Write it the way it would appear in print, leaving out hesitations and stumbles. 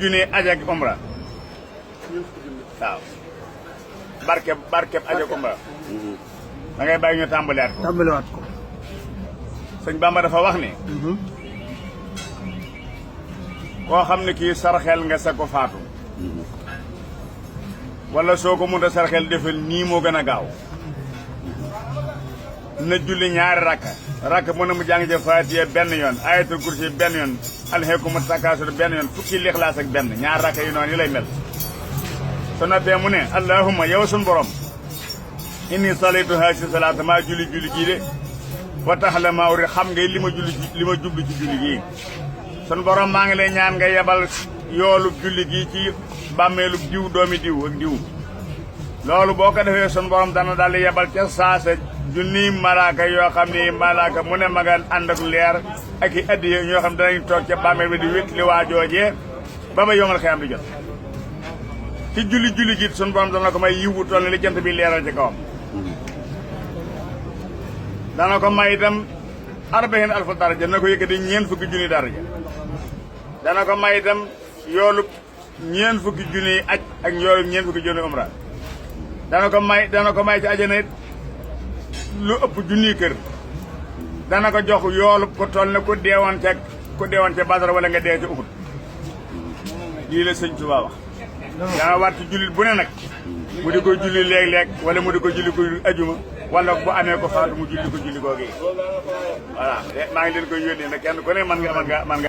junne aj ak umra waaw barkeb aj ak umra da ngay bàyyi ñu tàmbaliwaat ko sëñ Bamba dafa wax ni koo xam ne kii sarxel nga sa ko faatu wala soo ko mënta sarxel defal nii moo gën a gaaw na julli ñaari rakk mu ne mu jàng ci Faatiha benn yoon ayatul kursi benn yoon alhaakumu takaasur benn yoon fukki lixlaas ak benn ñaari rakk yi noonu yi lay mel su noppee mu ne allahumma yow sun borom inni salaytu haasi salaata maa julli gii de wa tax la maa wuri xam ngay li ma jublu ci julli gii sun borom maa ngi lay ñaan nga yebal yoolu julli gii ci bàmmeelu diw doomi diw ak diw loolu boo ko defee sun borom dana daal di yebal ca saasa junni malaaka yoo xam ni malaaka mu ne magan ànd ak leer ak i addiye ñoo xam danañ toog ca bàmmeel bi di wét li waa joojee ba ba yomal xeyam di jot ci julli gi sun borom dana ko may yiwu toll ne li jant bi leeral ci kawam dana ko may itam 40,000 daraja na ko yëkkati 40,000 daraja dana ko may itam yoolu 40,000 aj ak yoolu 40,000 umra dana ko may ci ajana it lu ëpp 1,000 kër dana ko jox yoolu ko toll ne ku deewoon ca Badar wala nga dee ca Uhud lii la sëñ Tuubaa wax dana war ci jullit bu ne nag mu di ko julli léeg-léeg wala mu di ko julli ko ajuma wala bu amee ko faatu mu julli ko julli googu voilà maa ngi leen koy yónnee nag kenn ku ne man nga